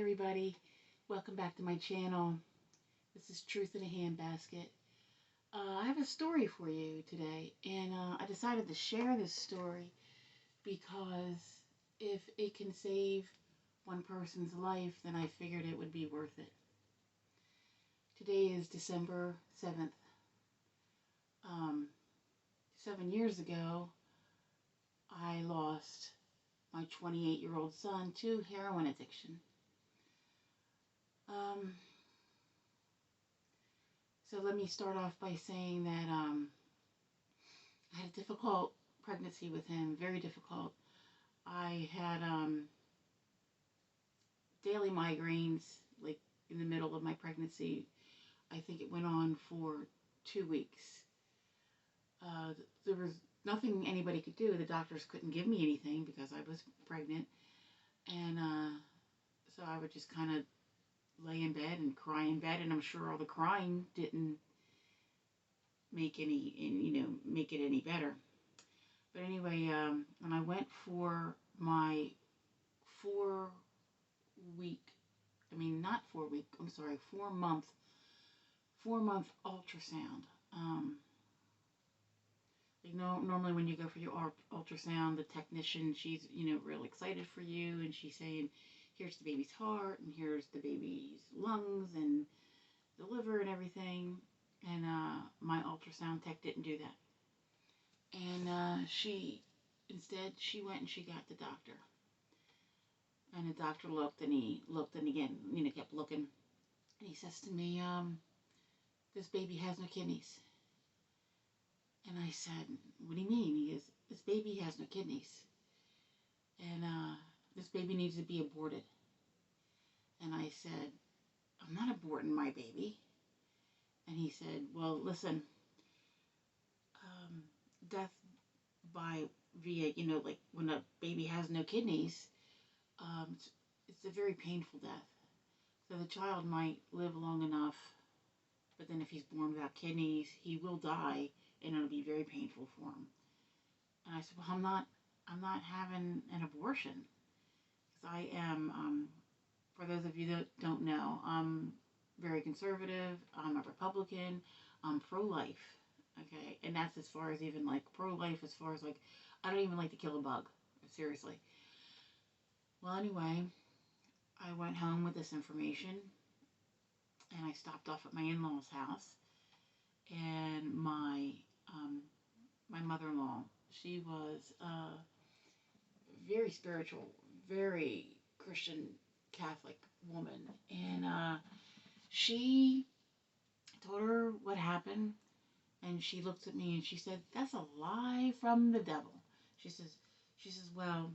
everybody, welcome back to my channel. This is Truth in a Handbasket. I have a story for you today, and I decided to share this story because if it can save one person's life, then I figured it would be worth it. Today is December 7th. 7 years ago, I lost my 28-year-old son to heroin addiction. So let me start off by saying that I had a difficult pregnancy with him, very difficult. I had daily migraines, like in the middle of my pregnancy. I think it went on for 2 weeks. There was nothing anybody could do. The doctors couldn't give me anything because I was pregnant. And so I would just kind of lay in bed and cry in bed, and I'm sure all the crying didn't make it any better. But anyway, when I went for my 4-month ultrasound. Normally when you go for your ultrasound, the technician, she's, real excited for you, and she's saying, here's the baby's heart, and here's the baby's lungs, and the liver, and everything. And my ultrasound tech didn't do that. And she went and she got the doctor. And the doctor looked, and he looked, and again, kept looking. And he says to me, this baby has no kidneys. And I said, what do you mean? He goes, this baby has no kidneys. And this baby needs to be aborted. And I said, I'm not aborting my baby. And he said, well, listen, death via, like when a baby has no kidneys, it's a very painful death. So the child might live long enough, but then if he's born without kidneys, he will die, and it'll be very painful for him. And I said, well, I'm not having an abortion, because I am, for those of you that don't know, I'm very conservative. I'm a Republican. I'm pro-life. Okay, and that's as far as even like pro-life, as far as like, I don't even like to kill a bug, seriously. Well, anyway, I went home with this information, and I stopped off at my in-laws' house, and my mother-in-law, she was very spiritual, very Christian Catholic woman, and she told her what happened, and she looked at me and she said, that's a lie from the devil. She says, well,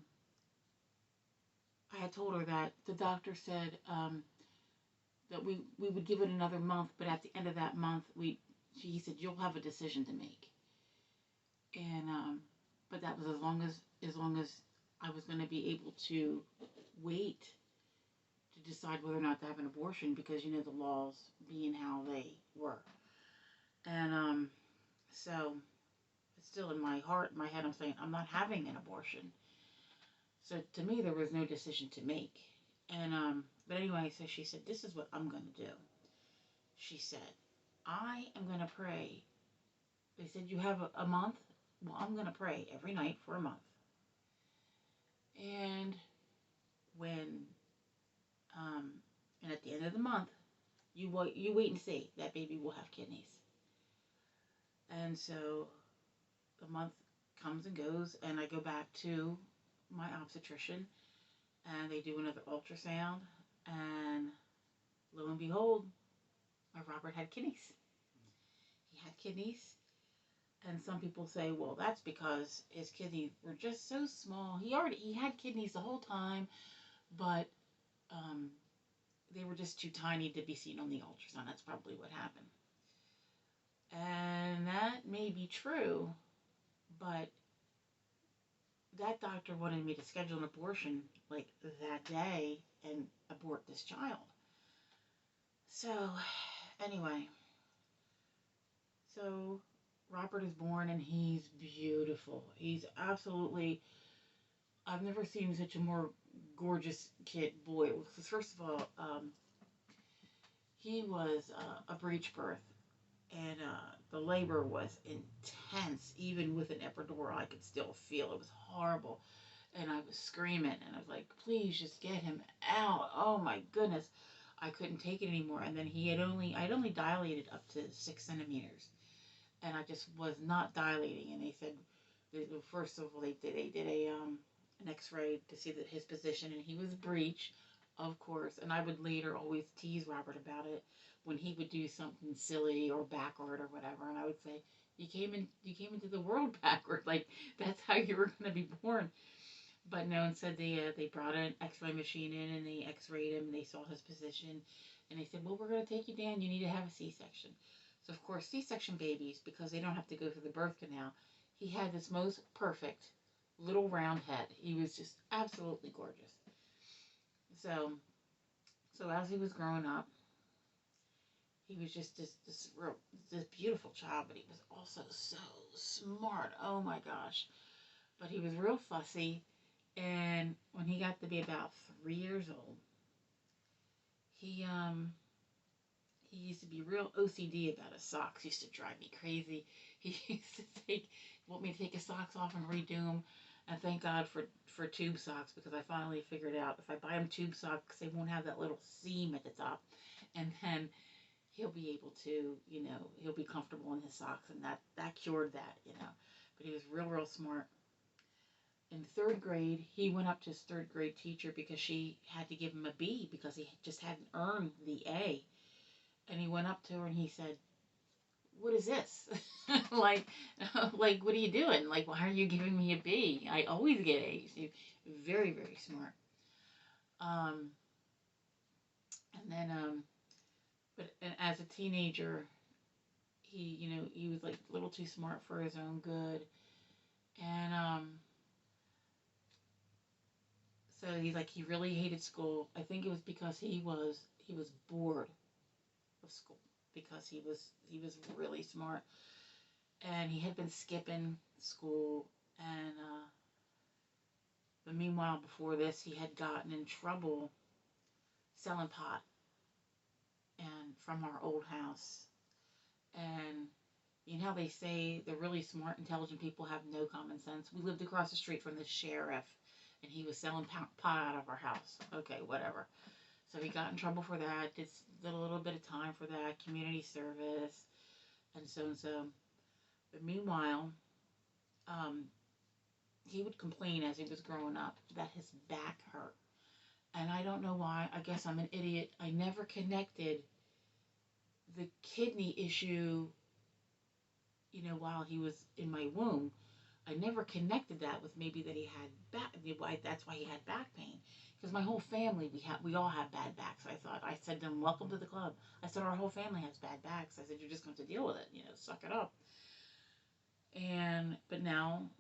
I had told her that the doctor said that we would give it another month, but at the end of that month, he said, you'll have a decision to make. And but that was as long as I was going to be able to wait to decide whether or not to have an abortion, because the laws being how they were. And so it's still in my heart, in my head, I'm saying I'm not having an abortion. So to me, there was no decision to make. And but anyway, so she said, this is what I'm going to do. She said, I am going to pray. They said, you have a month? Well, I'm going to pray every night for a month. And and at the end of the month, you wait and see. That baby will have kidneys. And so the month comes and goes, and I go back to my obstetrician, and they do another ultrasound, and lo and behold, my Robert had kidneys. He had kidneys, and some people say, well, that's because his kidneys were just so small. He had kidneys the whole time, but they were just too tiny to be seen on the ultrasound. That's probably what happened. And that may be true, but that doctor wanted me to schedule an abortion like that day and abort this child. So anyway, so Robert is born, and he's beautiful. He's absolutely, I've never seen such a more gorgeous kid boy. First of all, he was a breech birth, and the labor was intense. Even with an epidural, I could still feel it was horrible, and I was screaming, and I was like, "Please, just get him out!" Oh my goodness, I couldn't take it anymore. And then I'd only dilated up to 6 centimeters, and I just was not dilating. And they said, first of all, they did an X-ray to see that his position, and he was breech, of course. And I would later always tease Robert about it when he would do something silly or backward or whatever, and I would say, you came into the world backward, like that's how you were going to be born." But no, instead they brought an X-ray machine in and they X-rayed him and they saw his position, and they said, "Well, we're going to take you down. You need to have a C-section." So of course, C-section babies, because they don't have to go through the birth canal, he had this most perfect little round head. He was just absolutely gorgeous. So so as he was growing up, he was just this beautiful child, but he was also so smart. Oh my gosh! But he was real fussy, and when he got to be about 3 years old, he he used to be real OCD about his socks. He used to drive me crazy. He used to want me to take his socks off and redo them. And thank God for tube socks, because I finally figured out if I buy him tube socks, they won't have that little seam at the top, and then he'll be able to, he'll be comfortable in his socks, and that cured that. But he was real smart. In third grade, he went up to his third grade teacher because she had to give him a B because he just hadn't earned the A. And he went up to her and he said, "What is this?" like, like, what are you doing? Like, why are you giving me a B? I always get A's. He's very smart. Um, and then, but as a teenager, he was like a little too smart for his own good. And, so he really hated school. I think it was because he was bored of school because he was really smart, and he had been skipping school. And but meanwhile, before this, he had gotten in trouble selling pot and from our old house. And you know how they say the really smart, intelligent people have no common sense? We lived across the street from the sheriff, and he was selling pot out of our house. Okay, whatever. So he got in trouble for that. Did a little bit of time for that, community service, and so and so. But meanwhile, um, he would complain as he was growing up that his back hurt. And I don't know why. I guess I'm an idiot. I never connected the kidney issue, while he was in my womb. I never connected that with maybe that he had back. That's why he had back pain. Because my whole family, we all have bad backs. I said to him, "Welcome to the club." I said, "Our whole family has bad backs." I said, "You're just going to deal with it. Suck it up." But now,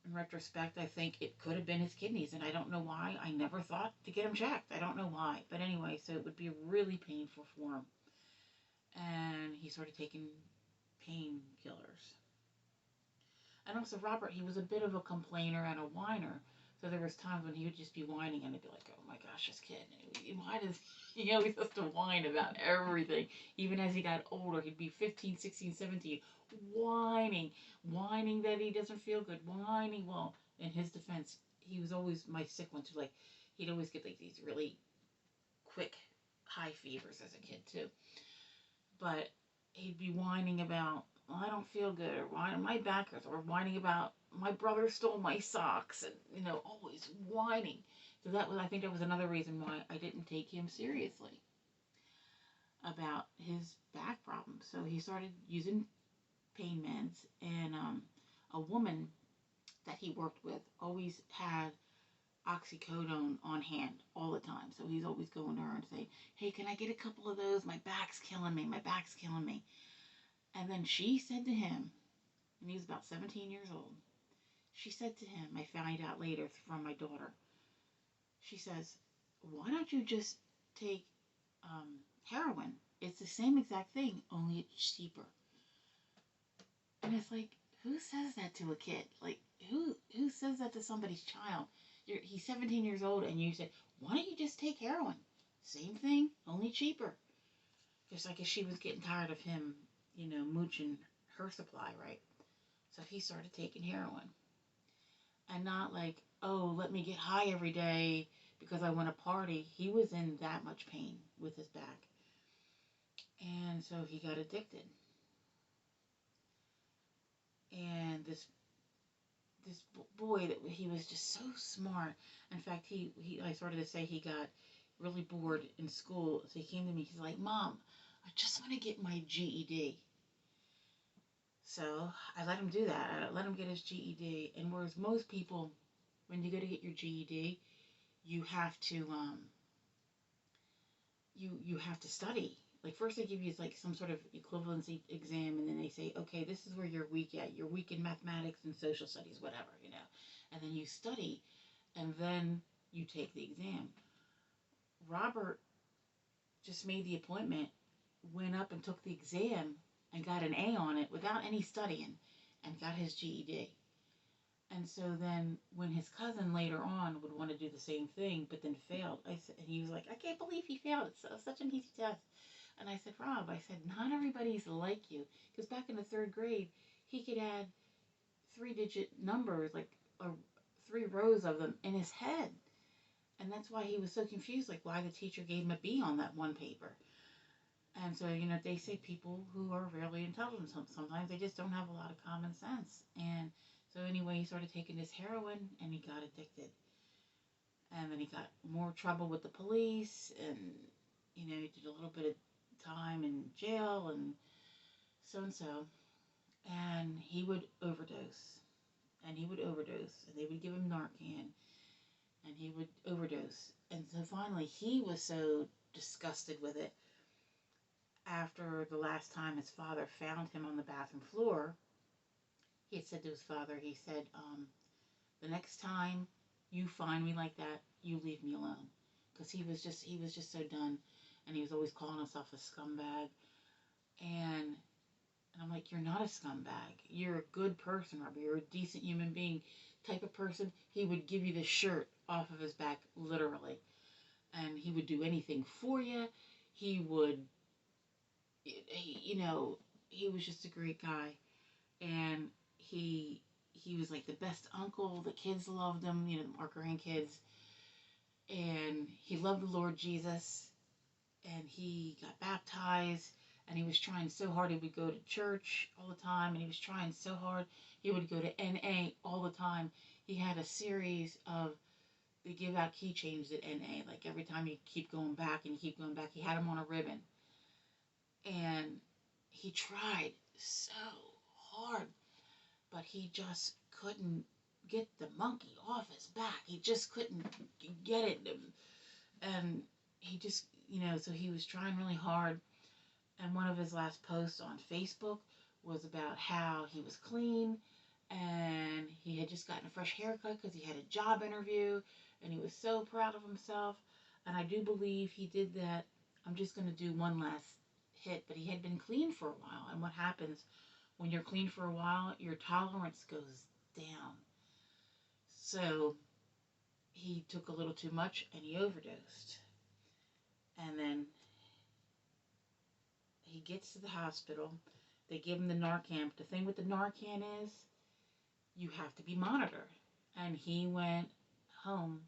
in retrospect, I think it could have been his kidneys, and I don't know why. I never thought to get him checked. I don't know why. But anyway, so it would be really painful for him. And he started taking painkillers. And also, Robert, he was a bit of a complainer and a whiner. So there was times when he would just be whining, and I'd be like, "Oh my gosh, this kid! Why does he always has to whine about everything?" Even as he got older, he'd be 15, 16, 17, whining that he doesn't feel good, whining. Well, in his defense, he was always my sick one too. Like, he'd always get like these really quick high fevers as a kid too. But he'd be whining about, "Well, I don't feel good," or whining my back hurts, or whining about my brother stole my socks, and always whining. So I think that was another reason why I didn't take him seriously about his back problems. So he started using pain meds, and a woman that he worked with always had oxycodone on hand all the time. So he's always going to her and saying, "Hey, can I get a couple of those? My back's killing me. My back's killing me." And then she said to him, and he was about 17 years old, she said to him, I found out later from my daughter, she says, "Why don't you just take heroin? It's the same exact thing, only it's cheaper." And it's like, who says that to a kid? Like, who says that to somebody's child? he's 17 years old, and you said, why don't you just take heroin? Same thing, only cheaper. Just like if she was getting tired of him, mooching her supply, right? So he started taking heroin. And not like, oh, let me get high every day because I want to party. He was in that much pain with his back. And so he got addicted. And this boy, that he was just so smart. In fact, I started to say he got really bored in school. So he came to me. He's like, Mom, I just want to get my GED. So I let him do that. I let him get his GED. And whereas most people, when you go to get your GED, you have to you have to study. Like first they give you like some sort of equivalency exam, and then they say, okay, this is where you're weak at. You're weak in mathematics and social studies, whatever. And then you study, and then you take the exam. Robert just made the appointment, went up and took the exam, and got an A on it without any studying, and got his GED. And so then when his cousin later on would want to do the same thing, but then failed, and he was like, I can't believe he failed. It's such an easy test. And I said, Rob, I said, not everybody's like you. Because back in the third grade, he could add 3-digit numbers, like 3 rows of them in his head. And that's why he was so confused, like why the teacher gave him a B on that one paper. And so, they say people who are really intelligent, sometimes they just don't have a lot of common sense. And so anyway, he started taking this heroin, and he got addicted. And then he got more trouble with the police, and, he did a little bit of time in jail, and so. And he would overdose. And he would overdose. And they would give him Narcan. And he would overdose. And so finally, he was so disgusted with it. After the last time his father found him on the bathroom floor, he had said to his father, he said, the next time you find me like that, you leave me alone. Because he was just so done. And he was always calling himself a scumbag. And I'm like, you're not a scumbag. You're a good person, Robert. You're a decent human being type of person. He would give you the shirt off of his back, literally. And he would do anything for you. He would, he was just a great guy. And he was like the best uncle. The kids loved him, our grandkids. And he loved the Lord Jesus. And he got baptized. And he was trying so hard. He would go to church all the time. And he was trying so hard. He would go to NA all the time. He had a series of, they give out keychains at NA. Like every time you keep going back and you keep going back, he had them on a ribbon. And he tried so hard, but he just couldn't get the monkey off his back. He just couldn't get it. And he just, so he was trying really hard. And one of his last posts on Facebook was about how he was clean and he had just gotten a fresh haircut because he had a job interview and he was so proud of himself. And I do believe he did that. I'm just going to do one last hit, but he had been clean for a while. And what happens when you're clean for a while, your tolerance goes down. So he took a little too much and he overdosed. And then he gets to the hospital. They give him the Narcan. But the thing with the Narcan is you have to be monitored. And he went home,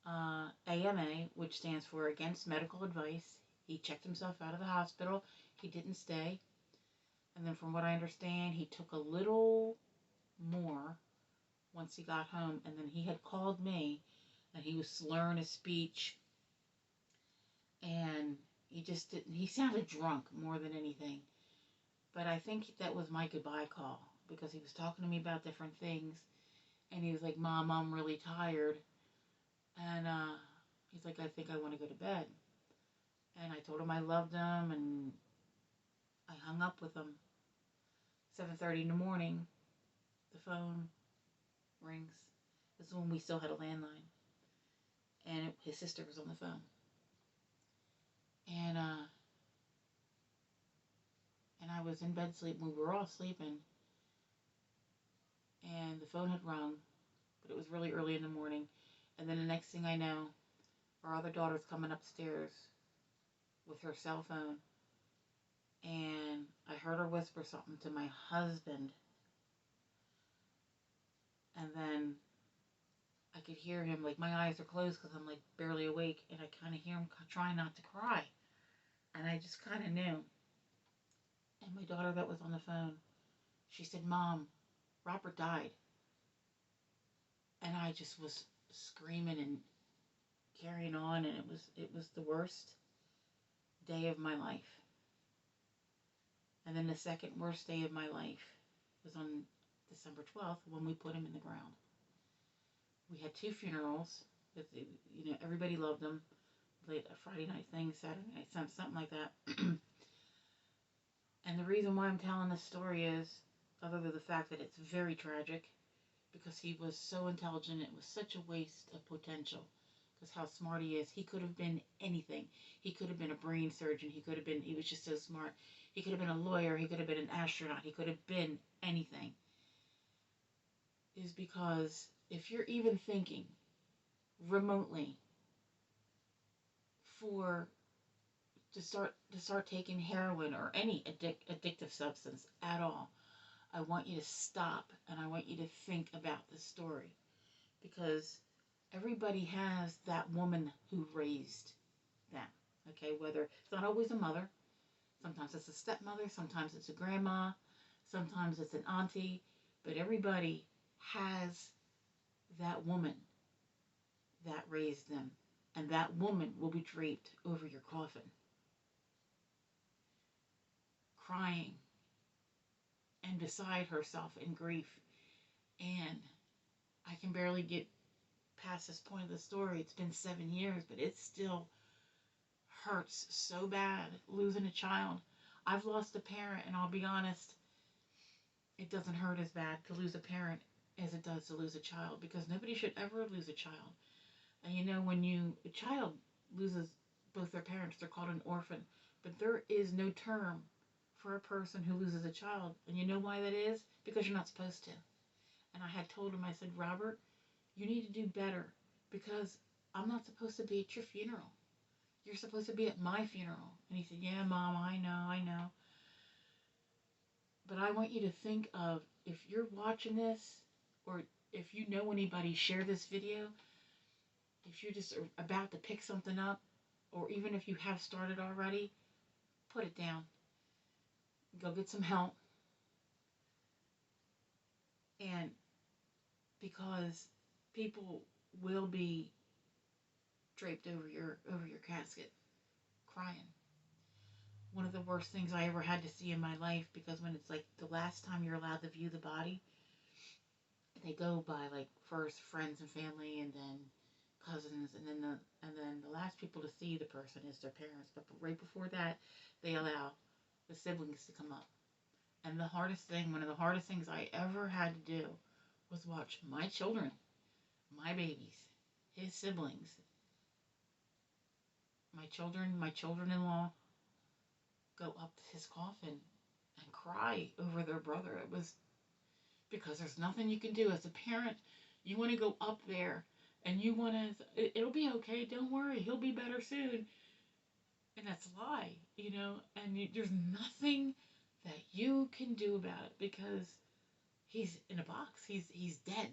AMA, which stands for Against Medical Advice. He checked himself out of the hospital. He didn't stay. And then from what I understand, he took a little more once he got home. And then he had called me, and he was slurring his speech. And he just didn't, he sounded drunk more than anything. But I think that was my goodbye call, because he was talking to me about different things. And he was like, Mom, I'm really tired. And he's like, I think I want to go to bed. And I told him I loved him, and I hung up with him. 7:30 in the morning, the phone rings. This is when we still had a landline. And his sister was on the phone. And I was in bed sleeping. We were all sleeping. And the phone had rung, but it was really early in the morning. And then the next thing I know, our other daughter's coming upstairs with her cell phone, and I heard her whisper something to my husband, and then I could hear him, like, my eyes are closed because I'm, like, barely awake, and I kind of hear him trying not to cry, and I just kind of knew. And my daughter that was on the phone, she said, Mom, Robert died. And I just was screaming and carrying on, and it was the worst day of my life. And then the second worst day of my life was on December 12th when we put him in the ground. We had 2 funerals. Everybody loved him. Played a Friday night thing, Saturday night, something like that. And the reason why I'm telling this story is, other than the fact that it's very tragic, because he was so intelligent, it was such a waste of potential. Because how smart he is. He could have been anything. He could have been a brain surgeon. He was just so smart. He could have been a lawyer. He could have been an astronaut. He could have been anything. Is because if you're even thinking remotely for to start taking heroin or any addictive substance at all, I want you to stop and I want you to think about this story, because everybody has that woman who raised them. Okay, whether it's not always a mother, sometimes it's a stepmother, sometimes it's a grandma, sometimes it's an auntie, but everybody has that woman that raised them, and that woman will be draped over your coffin, crying and beside herself in grief. And I can barely get past this point of the story. It's been 7 years, but it still hurts so bad losing a child. I've lost a parent, and I'll be honest, it doesn't hurt as bad to lose a parent as it does to lose a child, because nobody should ever lose a child. And when a child loses both their parents, they're called an orphan. But there is no term for a person who loses a child. And you know why that is? Because you're not supposed to. And I had told him, I said, Robert, you need to do better, because I'm not supposed to be at your funeral. You're supposed to be at my funeral. And he said, yeah, Mom, I know. But I want you to think of, if you're watching this, or if you know anybody, share this video. If you're just about to pick something up, or even if you have started already, put it down. Go get some help. And because people will be draped over your casket, crying. One of the worst things I ever had to see in my life, because when it's like the last time you're allowed to view the body, they go by like first friends and family, and then cousins, and then the last people to see the person is their parents. But right before that, they allow the siblings to come up. And one of the hardest things I ever had to do was watch my children, my babies, his siblings, my children-in-law go up to his coffin and cry over their brother. It was because there's nothing you can do as a parent. You want to go up there and you want to, it'll be okay, don't worry, he'll be better soon. And that's a lie, and there's nothing that you can do about it, because he's in a box, he's dead,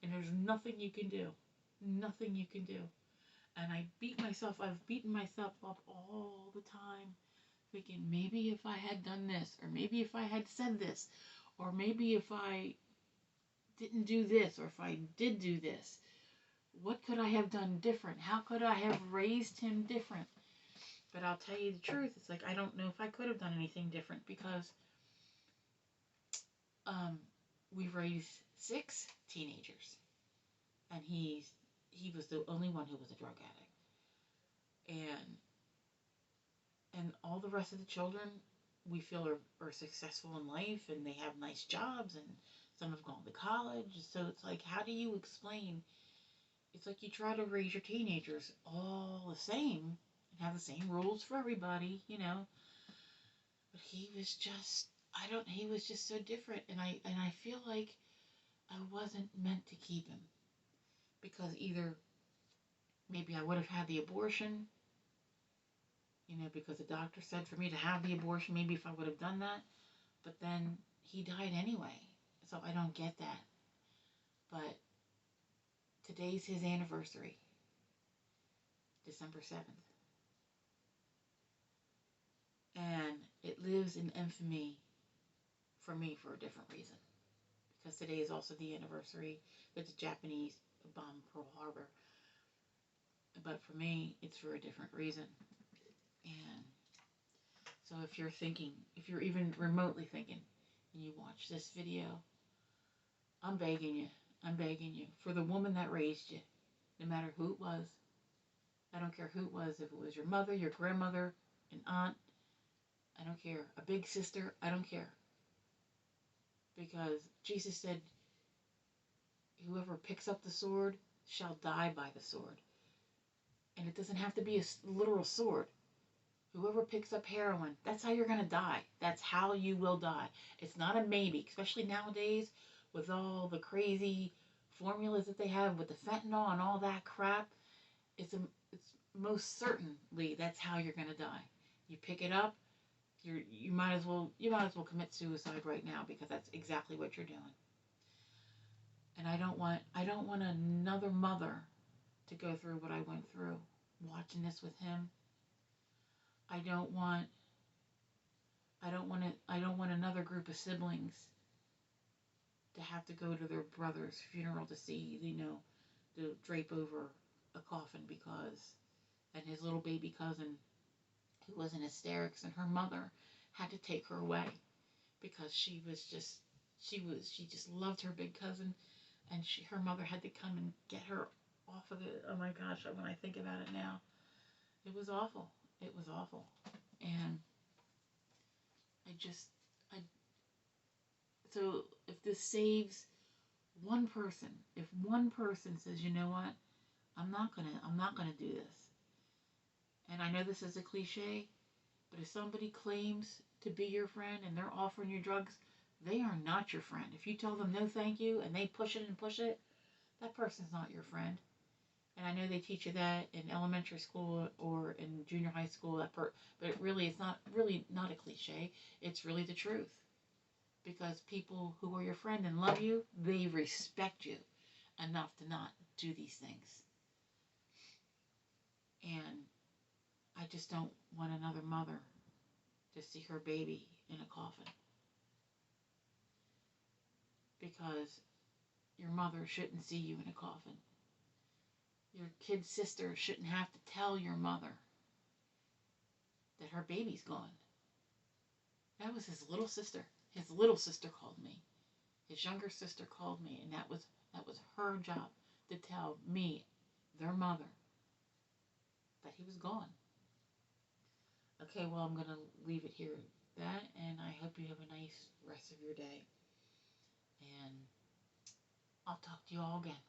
and there's nothing you can do. Nothing you can do. And I've beaten myself up all the time, thinking maybe if I had done this, or maybe if I had said this, or maybe if I didn't do this, or if I did do this, what could I have done different? How could I have raised him different? But I'll tell you the truth, it's like I don't know if I could have done anything different, because we raised 6 teenagers, and he was the only one who was a drug addict, and all the rest of the children we feel are successful in life, and they have nice jobs, and some have gone to college. So it's like, how do you explain? It's like you try to raise your teenagers all the same and have the same rules for everybody, but he was just, he was just so different, and I feel like I wasn't meant to keep him, because either Maybe I would have had the abortion, because the doctor said for me to have the abortion, maybe if I would have done that. But then he died anyway. So I don't get that. But today's his anniversary, December 7th. And it lives in infamy for me for a different reason. Because today is also the anniversary that the Japanese bombed Pearl Harbor. But for me, it's for a different reason. And so if you're even remotely thinking, and you watch this video, I'm begging you. I'm begging you. For the woman that raised you, no matter who it was, I don't care who it was, if it was your mother, your grandmother, an aunt, I don't care, a big sister, I don't care. Because Jesus said, whoever picks up the sword shall die by the sword. And it doesn't have to be a literal sword. Whoever picks up heroin, that's how you're going to die. That's how you will die. It's not a maybe, especially nowadays with all the crazy formulas that they have with the fentanyl and all that crap. It's most certainly that's how you're going to die. You pick it up, you might as well commit suicide right now, because that's exactly what you're doing. And I don't want another mother to go through what I went through watching this with him. I don't want another group of siblings to have to go to their brother's funeral to see, to drape over a coffin, and his little baby cousin, who was in hysterics, and her mother had to take her away because she just loved her big cousin, and her mother had to come and get her off of it. Oh my gosh, when I think about it now, it was awful. It was awful. And I just I so if this saves one person, if one person says, you know what, I'm not gonna do this. And I know this is a cliche, but if somebody claims to be your friend and they're offering you drugs, they are not your friend. If you tell them no thank you and they push it and push it, that person's not your friend. And I know they teach you that in elementary school or in junior high school, but it's not a cliche. It's really the truth. Because people who are your friend and love you, they respect you enough to not do these things. And I just don't want another mother to see her baby in a coffin. Because your mother shouldn't see you in a coffin. Your kid's sister shouldn't have to tell your mother that her baby's gone. That was his little sister. His little sister called me. His younger sister called me, and that was her job, to tell me, their mother, that he was gone. Okay, well, I'm going to leave it here at that, and I hope you have a nice rest of your day. And I'll talk to you all again.